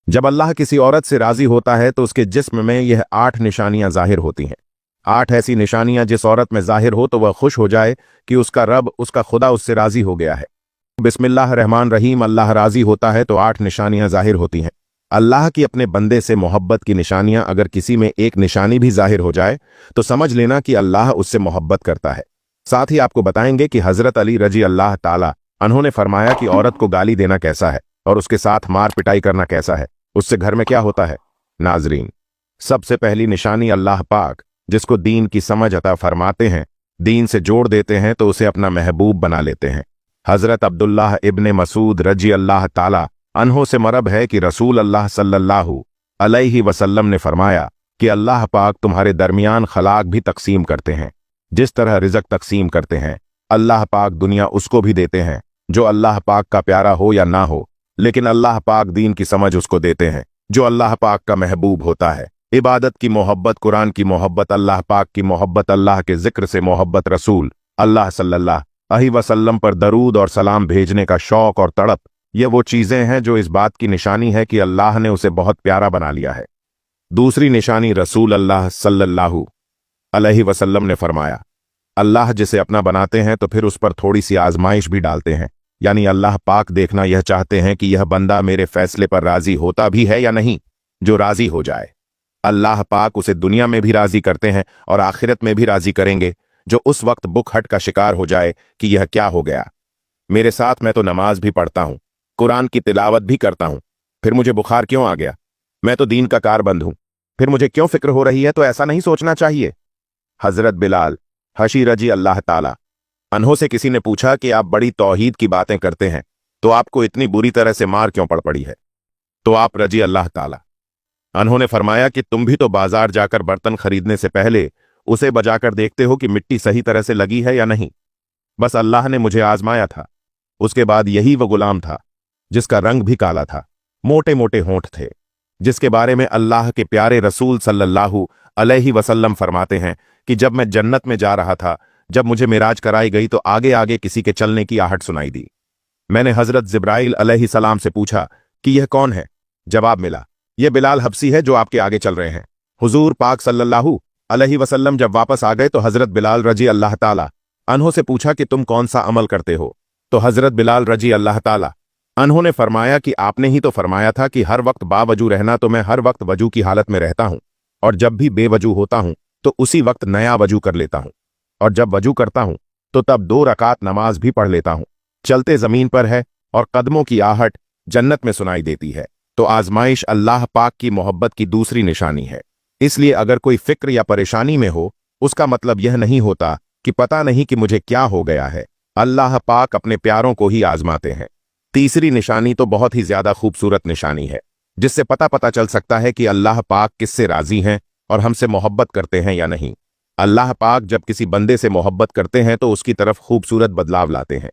जब अल्लाह किसी औरत से राजी होता है तो उसके जिस्म में यह 8 निशानियां जाहिर होती हैं। 8 ऐसी निशानियां जिस औरत में जाहिर हो तो वह खुश हो जाए कि उसका रब, उसका खुदा उससे राजी हो गया है। बिस्मिल्लाह रहमान रहीम, अल्लाह राजी होता है तो 8 निशानियां जाहिर होती हैं। अल्लाह की अपने बंदे से मोहब्बत की निशानियां अगर किसी में एक निशानी भी जाहिर हो जाए तो समझ लेना कि अल्लाह उससे मोहब्बत करता है। साथ ही आपको बताएंगे कि हजरत अली रजी अल्लाह ताला अन्हों ने फरमाया कि औरत को गाली देना कैसा है और उसके साथ मार पिटाई करना कैसा है, उससे घर में क्या होता है। नाजरीन, सबसे पहली निशानी अल्लाह पाक जिसको दीन की समझ अता फरमाते हैं, दीन से जोड़ देते हैं तो उसे अपना महबूब बना लेते हैं। हजरत अब्दुल्लाह इब्ने मसूद रजी अल्लाह ताला अन्हों से मरब है कि रसूल अल्लाह सल्लल्लाहु अलैहि वसल्लम ने फरमाया कि अल्लाह पाक तुम्हारे दरमियान खलाक भी तकसीम करते हैं। जिस तरह रिज़्क तकसीम करते हैं, अल्लाह पाक दुनिया उसको भी देते हैं जो अल्लाह पाक का प्यारा हो या ना हो, लेकिन अल्लाह पाक दीन की समझ उसको देते हैं जो अल्लाह पाक का महबूब होता है। इबादत की मोहब्बत, कुरान की मोहब्बत, अल्लाह पाक की मोहब्बत, अल्लाह के जिक्र से मोहब्बत, रसूल अल्लाह सल्लल्लाहु अलैहि वसल्लम पर दरूद और सलाम भेजने का शौक और तड़प, ये वो चीजें हैं जो इस बात की निशानी है कि अल्लाह ने उसे बहुत प्यारा बना लिया है। दूसरी निशानी, रसूल अल्लाह सल्लल्लाहु अलैहि वसल्लम ने फरमाया, अल्लाह जिसे अपना बनाते हैं तो फिर उस पर थोड़ी सी आजमाइश भी डालते हैं। यानी अल्लाह पाक देखना यह चाहते हैं कि यह बंदा मेरे फैसले पर राजी होता भी है या नहीं। जो राजी हो जाए, अल्लाह पाक उसे दुनिया में भी राजी करते हैं और आखिरत में भी राजी करेंगे। जो उस वक्त बुखहट का शिकार हो जाए कि यह क्या हो गया, मेरे साथ मैं तो नमाज भी पढ़ता हूं, कुरान की तिलावत भी करता हूं, फिर मुझे बुखार क्यों आ गया? मैं तो दीन का कारबंद हूं, फिर मुझे क्यों फिक्र हो रही है? तो ऐसा नहीं सोचना चाहिए। हजरत बिलाल हशी रजी अल्लाह ताला अन्हों से किसी ने पूछा कि आप बड़ी तौहीद की बातें करते हैं, तो आपको इतनी बुरी तरह से मार क्यों पड़ पड़ी है? तो आप रजी अल्लाह ताला अन्हों ने फरमाया कि तुम भी तो बाजार जाकर बर्तन खरीदने से पहले उसे बजाकर देखते हो कि मिट्टी सही तरह से लगी है या नहीं। बस अल्लाह ने मुझे आजमाया था। उसके बाद यही वो गुलाम था जिसका रंग भी काला था, मोटे मोटे होंठ थे, जिसके बारे में अल्लाह के प्यारे रसूल सल्लल्लाहु अलैहि वसल्लम फरमाते हैं कि जब मैं जन्नत में जा रहा था, जब मुझे मिराज कराई गई तो आगे आगे किसी के चलने की आहट सुनाई दी। मैंने हजरत जिब्राइल अलैहि सलाम से पूछा कि यह कौन है? जवाब मिला, यह बिलाल हबसी है जो आपके आगे चल रहे हैं। हुजूर पाक सल्लल्लाहु अलैहि वसल्लम जब वापस आ गए तो हजरत बिलाल रजी अल्लाह ताला अन्हों से पूछा कि तुम कौन सा अमल करते हो? तो हजरत बिलाल रजी अल्लाह ताला अन्हों ने फरमाया कि आपने ही तो फरमाया था कि हर वक्त बावजू रहना, तो मैं हर वक्त वजू की हालत में रहता हूं, और जब भी बेवजू होता हूं तो उसी वक्त नया वजू कर लेता हूं, और जब वजू करता हूं तो तब 2 रकात नमाज भी पढ़ लेता हूं। चलते जमीन पर है और कदमों की आहट जन्नत में सुनाई देती है। तो आजमाइश अल्लाह पाक की मोहब्बत की दूसरी निशानी है। इसलिए अगर कोई फिक्र या परेशानी में हो, उसका मतलब यह नहीं होता कि पता नहीं कि मुझे क्या हो गया है। अल्लाह पाक अपने प्यारों को ही आजमाते हैं। तीसरी निशानी तो बहुत ही ज्यादा खूबसूरत निशानी है, जिससे पता चल सकता है कि अल्लाह पाक किससे राजी हैं और हमसे मोहब्बत करते हैं या नहीं। अल्लाह पाक जब किसी बंदे से मोहब्बत करते हैं तो उसकी तरफ खूबसूरत बदलाव लाते हैं।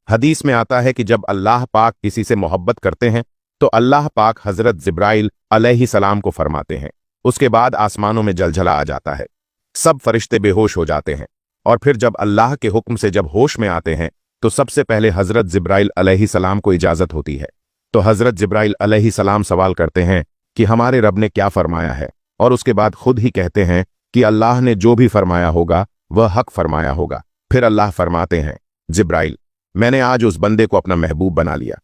हदीस में आता है कि जब अल्लाह पाक किसी से मोहब्बत करते हैं तो अल्लाह पाक हजरत जिब्राइल अलैहि सलाम को फरमाते हैं, उसके बाद आसमानों में जलजला आ जाता है, सब फरिश्ते बेहोश हो जाते हैं, और फिर जब अल्लाह के हुक्म से जब होश में आते हैं तो सबसे पहले हजरत जिब्राइल अलैहि सलाम को इजाजत होती है। तो हजरत जिब्राइल अलैहि सलाम सवाल करते हैं कि हमारे रब ने क्या फरमाया है, और उसके बाद खुद ही कहते हैं कि अल्लाह ने जो भी फरमाया होगा वह हक फरमाया होगा। फिर अल्लाह फरमाते हैं, जिब्राइल, मैंने आज उस बंदे को अपना महबूब बना लिया,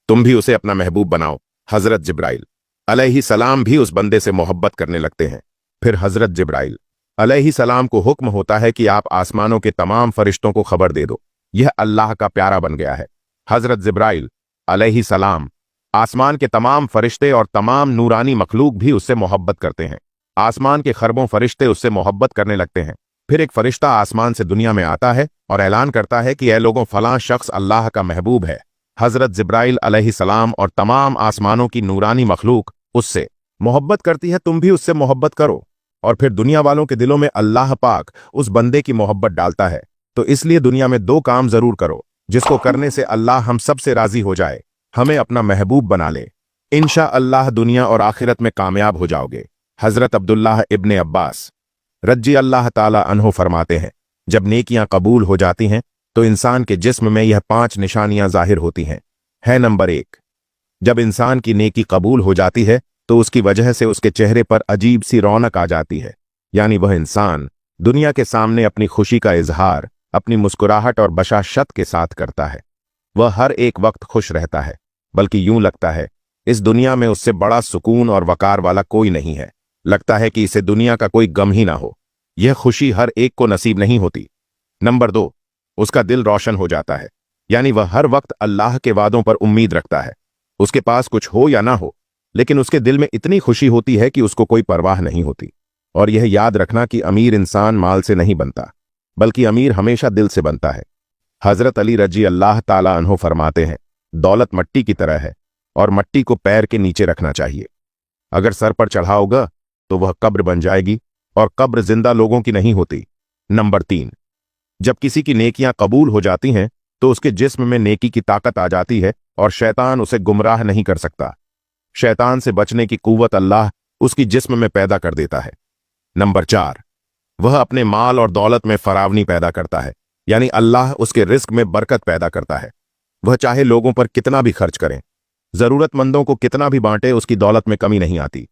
तुम भी उसे अपना महबूब बनाओ। हजरत जिब्राइल अलैहि सलाम भी उस बंदे से मोहब्बत करने लगते हैं। फिर हजरत जिब्राइल अलैहि सलाम को हुक्म होता है कि आप आसमानों के तमाम फरिश्तों को खबर दे दो, यह अल्लाह का प्यारा बन गया है। हजरत जिब्राइल अलैहि सलाम, आसमान के तमाम फरिश्ते और तमाम नूरानी मखलूक भी उससे मोहब्बत करते हैं। आसमान के खरबों फरिश्ते उससे मोहब्बत करने लगते हैं। फिर एक फरिश्ता आसमान से दुनिया में आता है और ऐलान करता है कि ऐ लोगों, फलां शख्स अल्लाह का महबूब है। हजरत जिब्राइल अलैहिस्सलाम और तमाम आसमानों की नूरानी मखलूक उससे मोहब्बत करती है, तुम भी उससे मोहब्बत करो। और फिर दुनिया वालों के दिलों में अल्लाह पाक उस बंदे की मोहब्बत डालता है। तो इसलिए दुनिया में 2 काम जरूर करो जिसको करने से अल्लाह हम सब से राजी हो जाए, हमें अपना महबूब बना ले। इंशा अल्लाह दुनिया और आखिरत में कामयाब हो जाओगे। हजरत अब्दुल्लाह इब्ने अब्बास रजी अल्लाह ताला अन्हो फरमाते हैं, जब नेकियां कबूल हो जाती हैं तो इंसान के जिस्म में यह 5 निशानियां जाहिर होती हैं। है नंबर 1, जब इंसान की नेकी कबूल हो जाती है तो उसकी वजह से उसके चेहरे पर अजीब सी रौनक आ जाती है, यानी वह इंसान दुनिया के सामने अपनी खुशी का इजहार अपनी मुस्कुराहट और बशाशत के साथ करता है। वह हर एक वक्त खुश रहता है, बल्कि यूं लगता है इस दुनिया में उससे बड़ा सुकून और वकार वाला कोई नहीं है। लगता है कि इसे दुनिया का कोई गम ही ना हो। यह खुशी हर एक को नसीब नहीं होती। नंबर 2, उसका दिल रोशन हो जाता है, यानी वह हर वक्त अल्लाह के वादों पर उम्मीद रखता है। उसके पास कुछ हो या ना हो, लेकिन उसके दिल में इतनी खुशी होती है कि उसको कोई परवाह नहीं होती। और यह याद रखना कि अमीर इंसान माल से नहीं बनता, बल्कि अमीर हमेशा दिल से बनता है। हजरत अली रजी अल्लाह ताला अन्हो फरमाते हैं, दौलत मट्टी की तरह है और मट्टी को पैर के नीचे रखना चाहिए। अगर सर पर चढ़ाओगा तो वह कब्र बन जाएगी, और कब्र जिंदा लोगों की नहीं होती। नंबर 3, जब किसी की नेकियां कबूल हो जाती हैं तो उसके जिस्म में नेकी की ताकत आ जाती है और शैतान उसे गुमराह नहीं कर सकता। शैतान से बचने की कुव्वत अल्लाह उसकी जिस्म में पैदा कर देता है। नंबर 4, वह अपने माल और दौलत में फरावनी पैदा करता है, यानी अल्लाह उसके रिस्क में बरकत पैदा करता है। वह चाहे लोगों पर कितना भी खर्च करें, जरूरतमंदों को कितना भी बांटे, उसकी दौलत में कमी नहीं आती।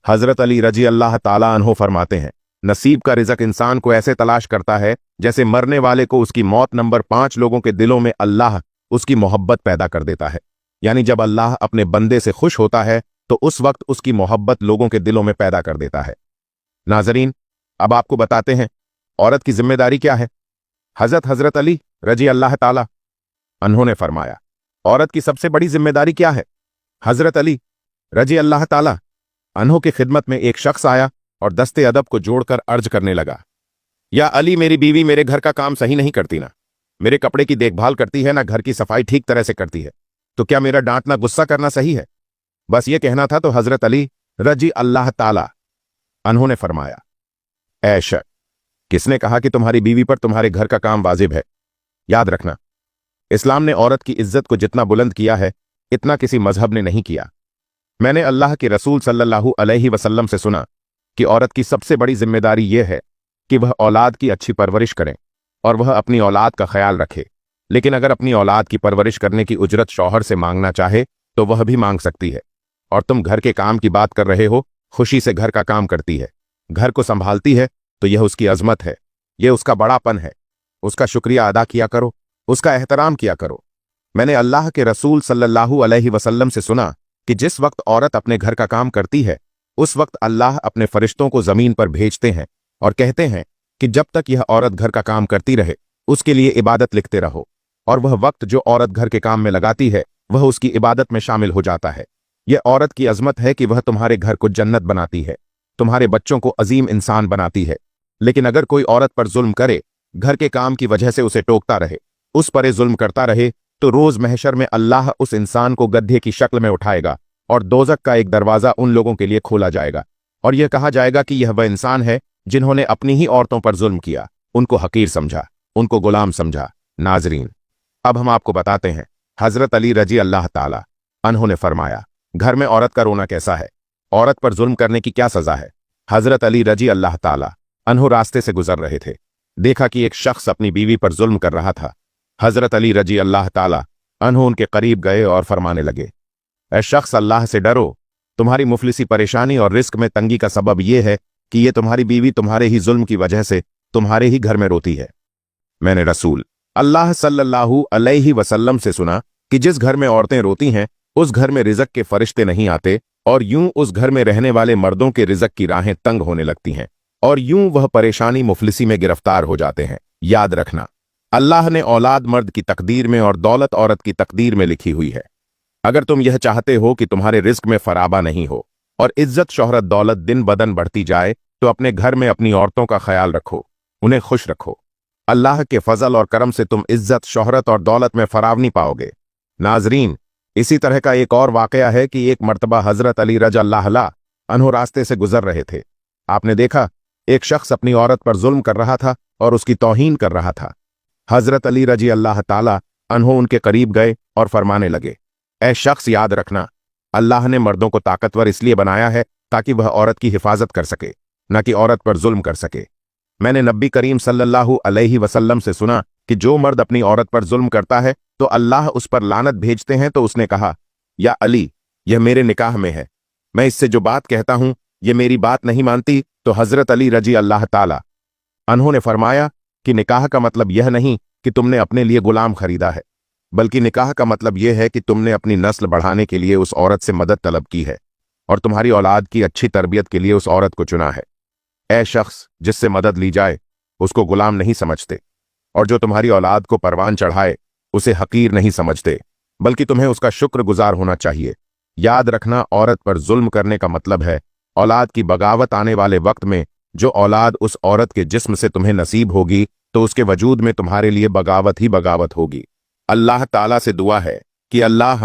हजरत अली रजी अल्लाह ताला अन्हो फरमाते हैं, नसीब का रिज़्क इंसान को ऐसे तलाश करता है जैसे मरने वाले को उसकी मौत नंबर 5 लोगों के दिलों में अल्लाह उसकी मोहब्बत पैदा कर देता है। यानी जब अल्लाह अपने बंदे से खुश होता है तो उस वक्त उसकी मोहब्बत लोगों के दिलों में पैदा कर देता है। नाजरीन, अब आपको बताते हैं औरत की जिम्मेदारी क्या है। हजरत अली रजी अल्लाह ताला अन्हों ने फरमाया, औरत की सबसे बड़ी जिम्मेदारी क्या है। हजरत अली रजी अल्लाह ताला अन्हों की खिदमत में एक शख्स आया और दस्ते अदब को जोड़कर अर्ज करने लगा, या अली, मेरी बीवी मेरे घर का काम सही नहीं करती, ना मेरे कपड़े की देखभाल करती है, ना घर की सफाई ठीक तरह से करती है, तो क्या मेरा डांटना गुस्सा करना सही है। बस ये कहना था तो हजरत अली रजी अल्लाह ताला अन्हों ने फरमाया, ऐ शख्स, किसने कहा कि तुम्हारी बीवी पर तुम्हारे घर का काम वाजिब है। याद रखना, इस्लाम ने औरत की इज्जत को जितना बुलंद किया है इतना किसी मजहब ने नहीं किया। मैंने अल्लाह के रसूल सल्लल्लाहु अलैहि वसल्लम से सुना कि औरत की सबसे बड़ी जिम्मेदारी यह है कि वह औलाद की अच्छी परवरिश करें और वह अपनी औलाद का ख्याल रखे। लेकिन अगर अपनी औलाद की परवरिश करने की उजरत शौहर से मांगना चाहे तो वह भी मांग सकती है। और तुम घर के काम की बात कर रहे हो, खुशी से घर का काम करती है, घर को संभालती है, तो यह उसकी अजमत है, यह उसका बड़ापन है। उसका शुक्रिया अदा किया करो, उसका एहतराम किया करो। मैंने अल्लाह के रसूल सल्लल्लाहु अलैहि वसल्लम से सुना कि जिस वक्त औरत अपने घर का काम करती है उस वक्त अल्लाह अपने फरिश्तों को जमीन पर भेजते हैं और कहते हैं कि जब तक यह औरत घर का काम करती रहे उसके लिए इबादत लिखते रहो, और वह वक्त जो औरत घर के काम में लगाती है वह उसकी इबादत में शामिल हो जाता है। यह औरत की अजमत है कि वह तुम्हारे घर को जन्नत बनाती है, तुम्हारे बच्चों को अजीम इंसान बनाती है। लेकिन अगर कोई औरत पर जुल्म करे, घर के काम की वजह से उसे टोकता रहे, उस पर जुल्म करता रहे, तो रोज महशर में अल्लाह उस इंसान को गड्ढे की शक्ल में उठाएगा और दोजक का एक दरवाजा उन लोगों के लिए खोला जाएगा, और यह कहा जाएगा कि यह वह इंसान है जिन्होंने अपनी ही औरतों पर जुल्म किया, उनको हकीर समझा, उनको गुलाम समझा। नाजरीन, अब हम आपको बताते हैं हजरत अली रजी अल्लाह ताला अन्हों ने फरमाया, घर में औरत का रोना कैसा है, औरत पर जुल्म करने की क्या सजा है। हजरत अली रजी अल्लाह ताला अन्हों रास्ते से गुजर रहे थे, देखा कि एक शख्स अपनी बीवी पर जुल्म कर रहा था। हजरत अली रजी अल्लाह ताला अन्हों उनके करीब गए और फरमाने लगे, ऐ शख्स, अल्लाह से डरो, तुम्हारी मुफलिसी, परेशानी और रिस्क में तंगी का सबब यह है कि ये तुम्हारी बीवी तुम्हारे ही जुल्म की वजह से तुम्हारे ही घर में रोती है। मैंने रसूल अल्लाह सल्लल्लाहु अलैहि वसल्लम से सुना कि जिस घर में औरतें रोती हैं उस घर में रिज़्क के फरिश्ते नहीं आते, और यूं उस घर में रहने वाले मर्दों के रिज़्क की राहें तंग होने लगती हैं, और यूं वह परेशानी मुफलिसी में गिरफ्तार हो जाते हैं। याद रखना, अल्लाह ने औलाद मर्द की तकदीर में और दौलत औरत की तकदीर में लिखी हुई है। अगर तुम यह चाहते हो कि तुम्हारे रिस्क में फराबा नहीं हो और इज्जत शोहरत दौलत दिन बदन बढ़ती जाए, तो अपने घर में अपनी औरतों का ख्याल रखो, उन्हें खुश रखो। अल्लाह के फजल और करम से तुम इज्जत, शोहरत और दौलत में फरावनी पाओगे। नाजरीन, इसी तरह का एक और वाकया है कि एक मर्तबा हजरत अली रज़ी अल्लाह अन्हु रास्ते से गुजर रहे थे। आपने देखा एक शख्स अपनी औरत पर जुल्म कर रहा था और उसकी तौहीन कर रहा था। हजरत अली रज़ी अल्लाह ताला अन्हु उनके करीब गए और फरमाने लगे, ऐ शख्स, याद रखना, अल्लाह ने मर्दों को ताकतवर इसलिए बनाया है ताकि वह औरत की हिफाजत कर सके, न कि औरत पर जुल्म कर सके। मैंने नबी करीम सल्लल्लाहु अलैहि वसल्लम से सुना कि जो मर्द अपनी औरत पर जुल्म करता है तो अल्लाह उस पर लानत भेजते हैं। तो उसने कहा, या अली, यह मेरे निकाह में है। मैं इससे जो बात कहता हूं ये मेरी बात नहीं मानती तो हजरत अली रजी अल्लाह ताला अन्हों ने फरमाया कि निकाह का मतलब यह नहीं कि तुमने अपने लिए गुलाम खरीदा है, बल्कि निकाह का मतलब यह है कि तुमने अपनी नस्ल बढ़ाने के लिए उस औरत से मदद तलब की है और तुम्हारी औलाद की अच्छी तरबियत के लिए उस औरत को चुना है। ऐ शख्स जिससे मदद ली जाए उसको गुलाम नहीं समझते, और जो तुम्हारी औलाद को परवान चढ़ाए उसे हकीर नहीं समझते, बल्कि तुम्हें उसका शुक्रगुजार होना चाहिए। याद रखना, औरत पर जुल्म करने का मतलब है औलाद की बगावत आने वाले वक्त में जो औलाद उस औरत के जिस्म से तुम्हें नसीब होगी तो उसके वजूद में तुम्हारे लिए बगावत ही बगावत होगी। अल्लाह ताला से दुआ है कि अल्लाह